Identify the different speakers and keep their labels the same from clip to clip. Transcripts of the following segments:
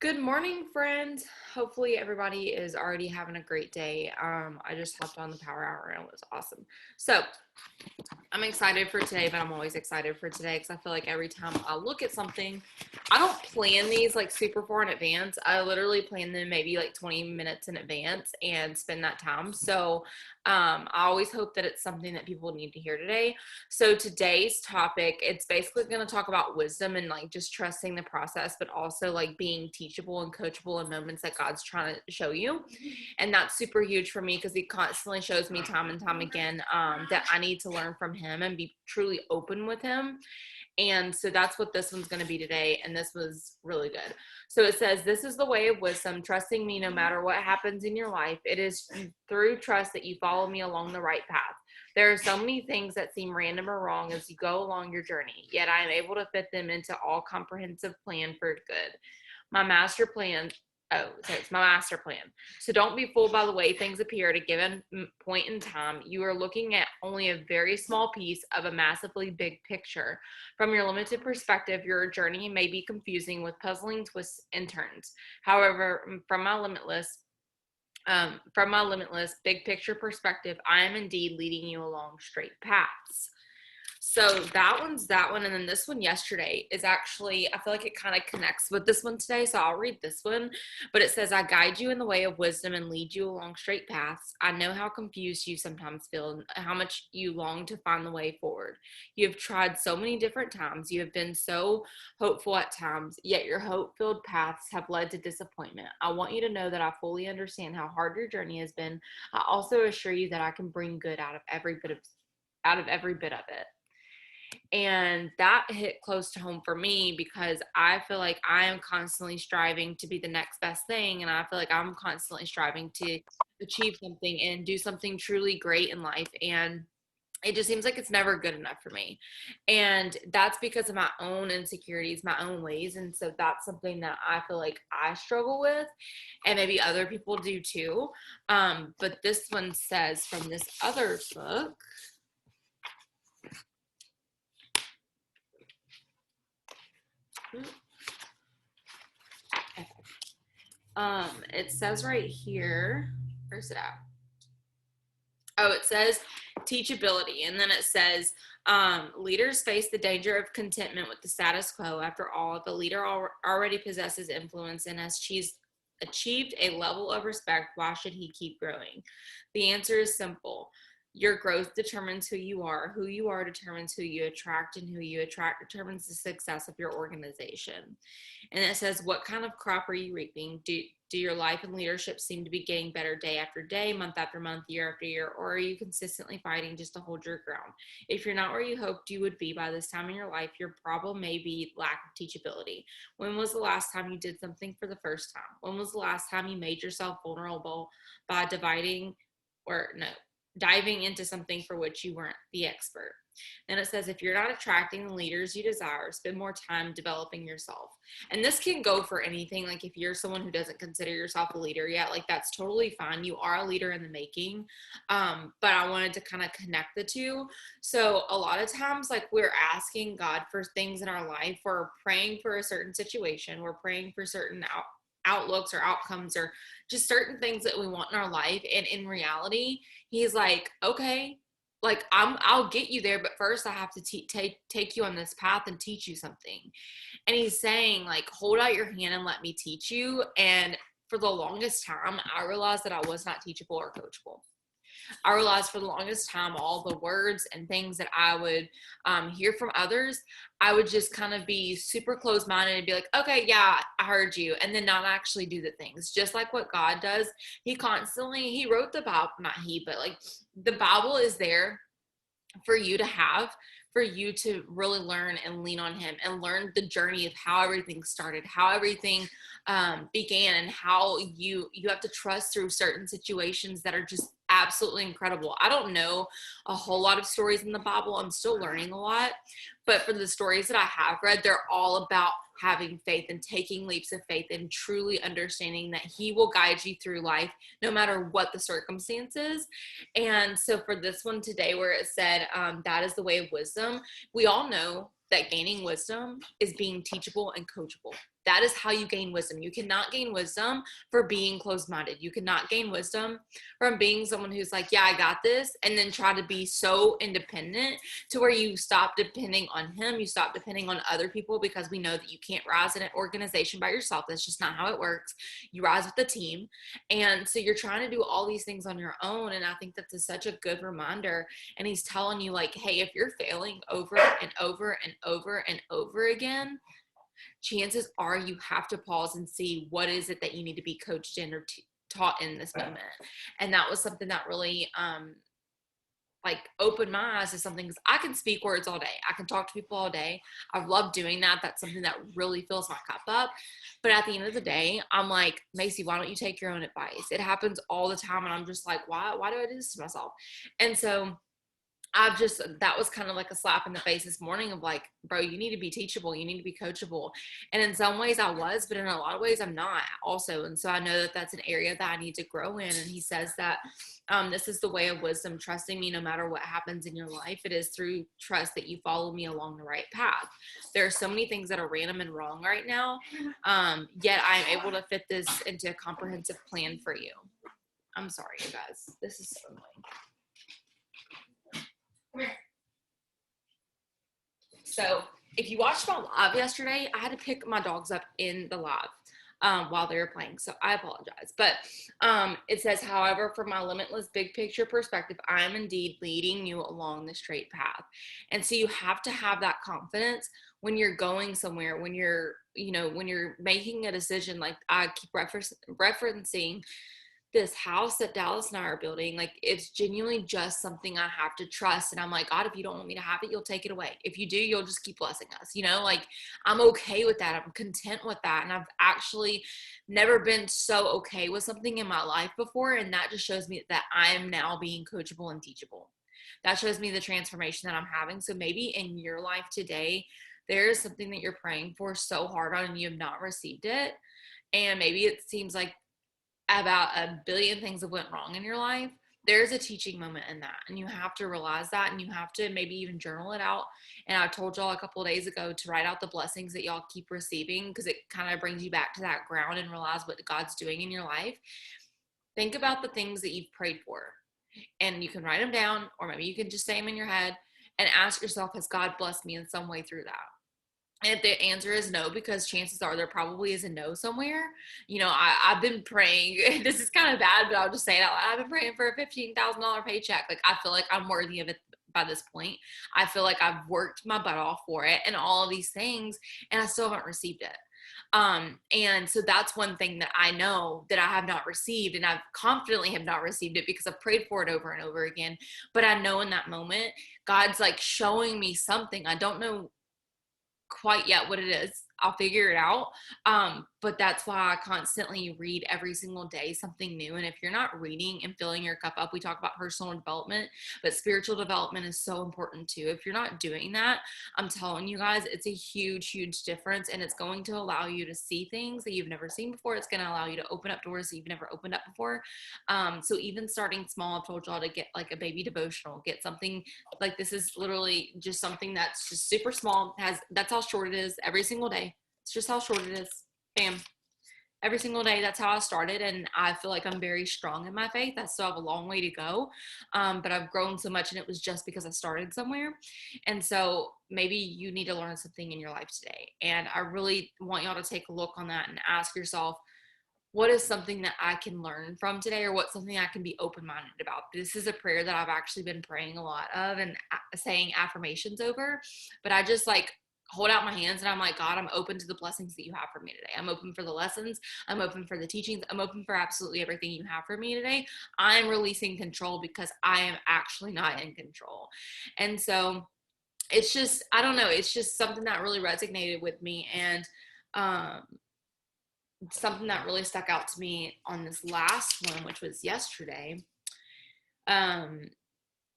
Speaker 1: Good morning, friends. Hopefully everybody is already having a great day. I just hopped on the power hour and it was awesome. So I'm excited for today, but I'm always excited for today because I feel like every time I look at something, I don't plan these like super far in advance. I literally plan them maybe like 20 minutes in advance and spend that time. So I always hope that it's something that people need to hear today. So today's topic, it's basically going to talk about wisdom and like just trusting the process, but also like being teachable and coachable in moments that God's trying to show you. And that's super huge for me because he constantly shows me time and time again that I need to learn from him and be truly open with him. And so that's what this one's going to be today. And this was really good. So it says, "This is the way of wisdom, trusting me no matter what happens in your life. It is through trust that you follow me along the right path. There are so many things that seem random or wrong as you go along your journey, yet I am able to fit them into all comprehensive plan for good. My master plan so it's my master plan. So don't be fooled by the way things appear at a given point in time. You are looking at only a very small piece of a massively big picture. From your limited perspective, your journey may be confusing with puzzling twists and turns. However, from my limitless big picture perspective, I am indeed leading you along straight paths." So that one's that one. And then this one yesterday is actually, I feel like it kind of connects with this one today. So I'll read this one. But it says, "I guide you in the way of wisdom and lead you along straight paths. I know how confused you sometimes feel and how much you long to find the way forward. You have tried so many different times. You have been so hopeful at times, yet your hope-filled paths have led to disappointment. I want you to know that I fully understand how hard your journey has been. I also assure you that I can bring good out of every bit of it." And that hit close to home for me because I feel like I am constantly striving to be the next best thing. And I feel like I'm constantly striving to achieve something and do something truly great in life. And it just seems like it's never good enough for me. And that's because of my own insecurities, my own ways. And so that's something that I feel like I struggle with, and maybe other people do too. But this one says from this other book, it says right here, where's it at? Oh, it says teachability. And then it says, leaders face the danger of contentment with the status quo. After all, the leader already possesses influence and has achieved a level of respect. Why should he keep growing? The answer is simple. Your growth determines who you are. Who you are determines who you attract, and who you attract determines the success of your organization. And it says, what kind of crop are you reaping? Do your life and leadership seem to be getting better day after day, month after month, year after year, or are you consistently fighting just to hold your ground? If you're not where you hoped you would be by this time in your life, your problem may be lack of teachability. When was the last time you did something for the first time? When was the last time you made yourself vulnerable by diving into something for which you weren't the expert? And it says, if you're not attracting the leaders you desire, spend more time developing yourself. And this can go for anything. Like if you're someone who doesn't consider yourself a leader yet, like that's totally fine. You are a leader in the making. But I wanted to kind of connect the two. So a lot of times, like we're asking God for things in our life. We're praying for a certain situation. We're praying for certain outlooks or outcomes or just certain things that we want in our life. And in reality, he's like, okay, like I'll get you there, but first I have to take you on this path and teach you something. And he's saying, like, hold out your hand and let me teach you. And for the longest time, I realized that I was not teachable or coachable. I realized for the longest time, all the words and things that I would hear from others, I would just kind of be super closed-minded and be like, okay, yeah, I heard you, and then not actually do the things. Just like what God does, he wrote the Bible, not he, but like the Bible is there for you to have, for you to really learn and lean on him and learn the journey of how everything started, how everything began, and how you have to trust through certain situations that are just absolutely incredible. I don't know a whole lot of stories in the Bible. I'm still learning a lot, but for the stories that I have read, they're all about having faith and taking leaps of faith and truly understanding that he will guide you through life no matter what the circumstances. And so for this one today, where it said that is the way of wisdom, we all know that gaining wisdom is being teachable and coachable. That is how you gain wisdom. You cannot gain wisdom for being closed-minded. You cannot gain wisdom from being someone who's like, yeah, I got this, and then try to be so independent to where you stop depending on him. You stop depending on other people, because we know that you can't rise in an organization by yourself. That's just not how it works. You rise with the team. And so you're trying to do all these things on your own. And I think that's such a good reminder. And he's telling you, like, hey, if you're failing over and over and over and over again, chances are you have to pause and see what is it that you need to be coached in or taught in this moment. And that was something that really like opened my eyes to something, because I can speak words all day. I can talk to people all day. I love doing that. That's something that really fills my cup up. But at the end of the day, I'm like, Macy, why don't you take your own advice? It happens all the time. And I'm just like, why do I do this to myself? And so that was kind of like a slap in the face this morning of like, bro, you need to be teachable. You need to be coachable. And in some ways I was, but in a lot of ways I'm not also. And so I know that that's an area that I need to grow in. And he says that this is the way of wisdom, trusting me no matter what happens in your life. It is through trust that you follow me along the right path. There are so many things that are random and wrong right now. Yet I am able to fit this into a comprehensive plan for you. I'm sorry, you guys. This is so annoying. So if you watched my live yesterday, I had to pick my dogs up in the live while they were playing. So I apologize. But it says, however, from my limitless big picture perspective, I am indeed leading you along the straight path. And so you have to have that confidence when you're going somewhere, when you're making a decision. Like I keep referencing this house that Dallas and I are building. Like, it's genuinely just something I have to trust. And I'm like, God, if you don't want me to have it, you'll take it away. If you do, you'll just keep blessing us. Like, I'm okay with that. I'm content with that. And I've actually never been so okay with something in my life before. And that just shows me that I am now being coachable and teachable. That shows me the transformation that I'm having. So maybe in your life today, there is something that you're praying for so hard on and you have not received it. And maybe it seems like about a billion things that went wrong in your life. There's a teaching moment in that, and you have to realize that, and you have to maybe even journal it out. And I told y'all a couple of days ago to write out the blessings that y'all keep receiving, because it kind of brings you back to that ground and realize what God's doing in your life. Think about the things that you've prayed for, and you can write them down, or maybe you can just say them in your head and ask yourself, has God blessed me in some way through that? And if the answer is no, because chances are there probably is a no somewhere. I've been praying, this is kind of bad, but I'll just say it out loud. I've been praying for a $15,000 paycheck. Like, I feel like I'm worthy of it by this point. I feel like I've worked my butt off for it and all of these things, and I still haven't received it. And so that's one thing that I know that I have not received, and I've confidently have not received it because I've prayed for it over and over again. But I know in that moment, God's like showing me something. I don't know quite yet what it is. I'll figure it out. But that's why I constantly read every single day something new. And if you're not reading and filling your cup up, we talk about personal development, but spiritual development is so important too. If you're not doing that, I'm telling you guys, it's a huge, huge difference. And it's going to allow you to see things that you've never seen before. It's going to allow you to open up doors that you've never opened up before. So even starting small, I've told y'all to get like a baby devotional, get something like this. Is literally just something that's just super small. That's how short it is every single day. It's just how short it is. Bam. Every single day. That's how I started. And I feel like I'm very strong in my faith. I still have a long way to go. But I've grown so much, and it was just because I started somewhere. And so maybe you need to learn something in your life today. And I really want y'all to take a look on that and ask yourself, what is something that I can learn from today, or what's something I can be open-minded about? This is a prayer that I've actually been praying a lot of and saying affirmations over, but I just like hold out my hands and I'm like, God, I'm open to the blessings that you have for me today. I'm open for the lessons. I'm open for the teachings. I'm open for absolutely everything you have for me today. I'm releasing control because I am actually not in control. And so it's just, I don't know. It's just something that really resonated with me. And, something that really stuck out to me on this last one, which was yesterday.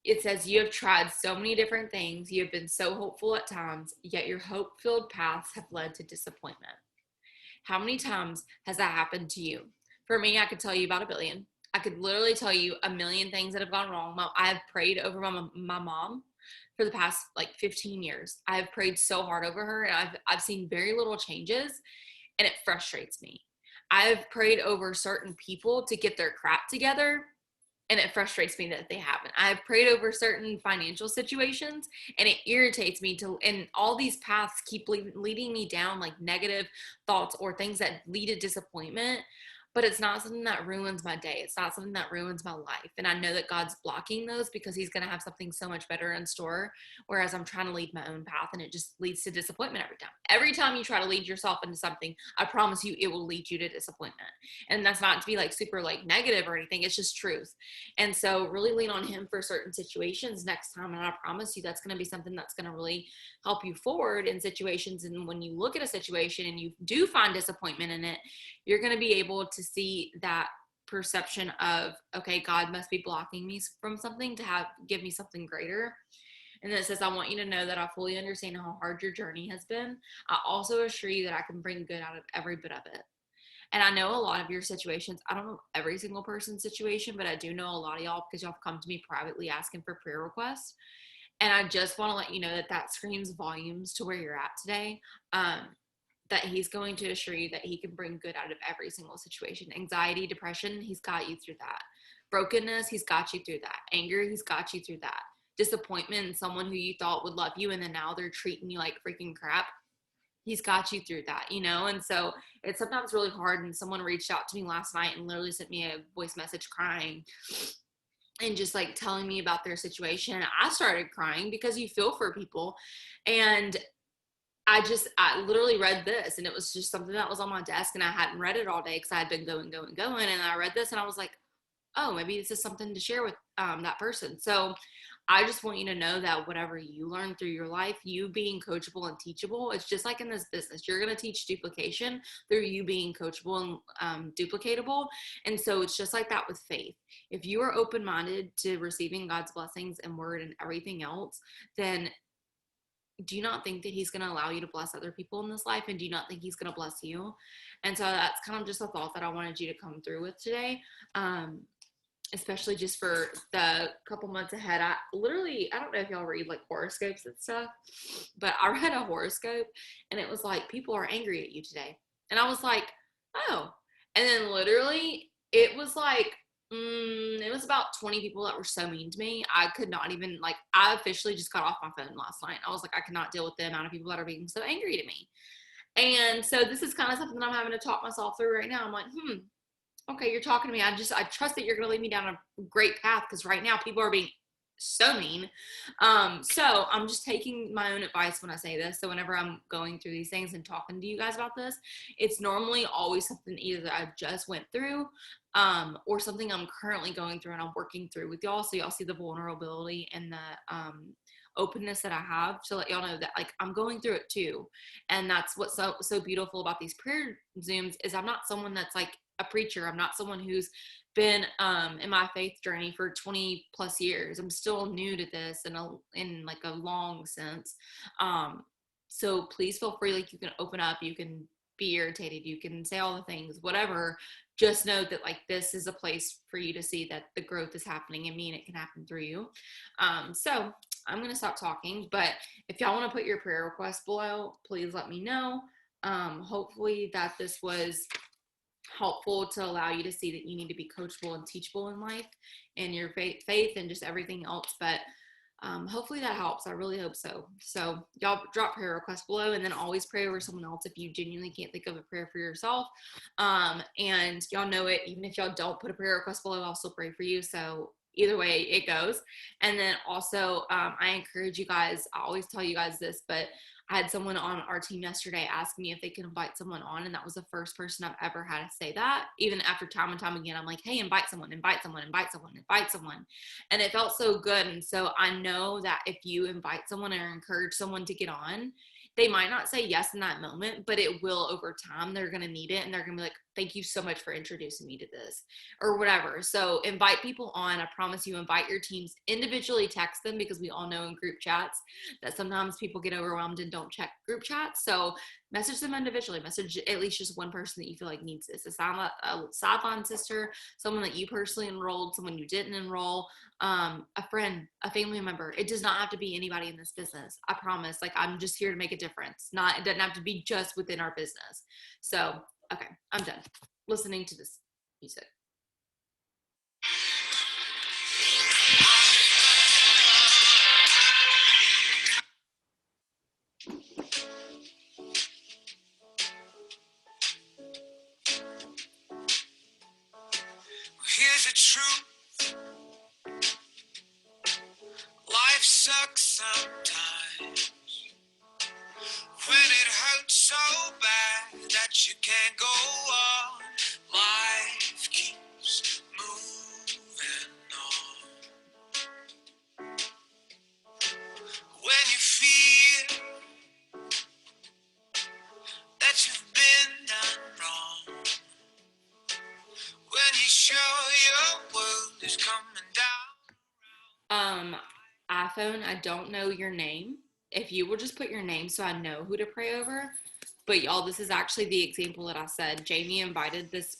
Speaker 1: It says, you have tried so many different things. You have been so hopeful at times, yet your hope-filled paths have led to disappointment. How many times has that happened to you? For me, I could tell you about a billion. I could literally tell you a million things that have gone wrong. I have prayed over my mom for the past like 15 years. I have prayed so hard over her, and I've seen very little changes. and it frustrates me. I've prayed over certain people to get their crap together, and it frustrates me that they haven't. I've prayed over certain financial situations, and it irritates me and all these paths keep leading me down like negative thoughts or things that lead to disappointment. But it's not something that ruins my day. It's not something that ruins my life. And I know that God's blocking those because he's going to have something so much better in store. Whereas I'm trying to lead my own path, and it just leads to disappointment every time. Every time you try to lead yourself into something, I promise you it will lead you to disappointment. And that's not to be like super like negative or anything. It's just truth. And so really lean on him for certain situations next time. And I promise you that's going to be something that's going to really help you forward in situations. And when you look at a situation and you do find disappointment in it, you're going to be able to see that perception of, okay, God must be blocking me from something to give me something greater. And then it says, I want you to know that I fully understand how hard your journey has been. I also assure you that I can bring good out of every bit of it. And I know a lot of your situations, I don't know every single person's situation, but I do know a lot of y'all because y'all have come to me privately asking for prayer requests. And I just want to let you know that that screams volumes to where you're at today. That he's going to assure you that he can bring good out of every single situation. Anxiety, depression, he's got you through that. Brokenness, he's got you through that. Anger, he's got you through that. Disappointment in someone who you thought would love you and then now they're treating you like freaking crap. He's got you through that, you know? And so it's sometimes really hard. And someone reached out to me last night and literally sent me a voice message crying and just like telling me about their situation. And I started crying because you feel for people. And I literally read this, and it was just something that was on my desk, and I hadn't read it all day because I had been going. And I read this and I was like, oh, maybe this is something to share with that person. So I just want you to know that whatever you learn through your life, you being coachable and teachable, it's just like in this business. You're going to teach duplication through you being coachable and duplicatable. And so it's just like that with faith. If you are open-minded to receiving God's blessings and word and everything else, then do you not think that he's going to allow you to bless other people in this life? And do you not think he's going to bless you? And so that's kind of just a thought that I wanted you to come through with today. Especially just for the couple months ahead. I don't know if y'all read like horoscopes and stuff, but I read a horoscope and it was like, people are angry at you today. And I was like, oh. And then literally it was like, it was about 20 people that were so mean to me. I could not even, like, I officially just got off my phone last night. I was like, I cannot deal with the amount of people that are being so angry to me. And so this is kind of something that I'm having to talk myself through right now. I'm like, okay, you're talking to me. I trust that you're going to lead me down a great path because right now people are being so mean. So I'm just taking my own advice when I say this. So whenever I'm going through these things and talking to you guys about this, it's normally always something either that I just went through or something I'm currently going through and I'm working through with y'all. So y'all see the vulnerability and the openness that I have to let y'all know that like I'm going through it too. And that's what's so beautiful about these prayer Zooms is I'm not someone that's like a preacher. I'm not someone who's been in my faith journey for 20 plus years. I'm still new to this in like a long sense. So please feel free, like you can open up, you can be irritated, you can say all the things, whatever. Just know that like this is a place for you to see that the growth is happening in me and it can happen through you. So I'm going to stop talking, but if y'all want to put your prayer requests below, please let me know. Hopefully that this was helpful to allow you to see that you need to be coachable and teachable in life and your faith and just everything else. But hopefully that helps. I really hope so. So y'all drop prayer requests below and then always pray over someone else if you genuinely can't think of a prayer for yourself. And y'all know it, even if y'all don't put a prayer request below, I'll still pray for you. So either way it goes. And then also I encourage you guys, I always tell you guys this, but I had someone on our team yesterday ask me if they could invite someone on, and that was the first person I've ever had to say that. Even after time and time again, I'm like, hey, invite someone, invite someone, invite someone, invite someone. And it felt so good. And so I know that if you invite someone or encourage someone to get on, they might not say yes in that moment, but it will over time. They're going to need it. And they're going to be like, thank you so much for introducing me to this or whatever. So invite people on. I promise you, invite your teams, individually text them because we all know in group chats that sometimes people get overwhelmed and don't check group chats. So message them individually. Message at least just one person that you feel like needs this. A sideline sister, someone that you personally enrolled, someone you didn't enroll, a friend, a family member. It does not have to be anybody in this business. I promise. Like, I'm just here to make a difference. It doesn't have to be just within our business. So, okay, I'm done listening to this music.
Speaker 2: Here's the truth. Life sucks sometimes. When it hurts so bad that you can't go on, life keeps moving on. When you feel that you've been done wrong, when you show your world is coming down.
Speaker 1: iPhone, I don't know your name. If you will just put your name so I know who to pray over. But y'all, this is actually the example that I said. Jamie invited this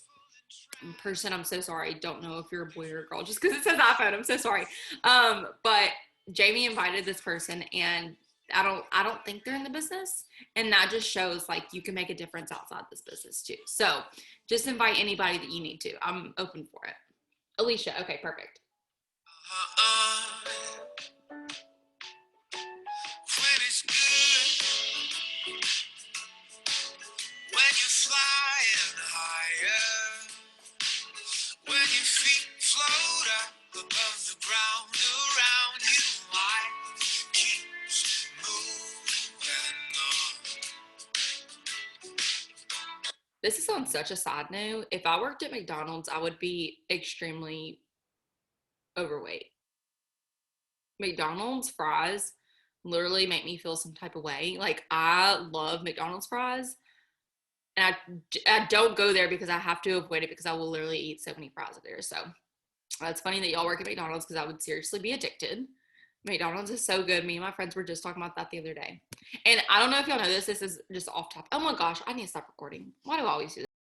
Speaker 1: person. I'm so sorry. Don't know if you're a boy or a girl just because it says iPhone. I'm so sorry. But Jamie invited this person, and I don't think they're in the business, and that just shows like you can make a difference outside this business too. So just invite anybody that you need to. I'm open for it. Alicia, okay, perfect.
Speaker 2: When it's good, when you're flying higher, when your feet float up above the ground around you, life keeps moving on.
Speaker 1: This is on such a side note. If I worked at McDonald's, I would be extremely overweight. McDonald's fries literally make me feel some type of way. Like, I love McDonald's fries, and I don't go there because I have to avoid it because I will literally eat so many fries there. So it's funny that y'all work at McDonald's because I would seriously be addicted. McDonald's is so good. Me and my friends were just talking about that the other day. And I don't know if y'all know this. This is just off topic. Oh my gosh, I need to stop recording. Why do I always do this?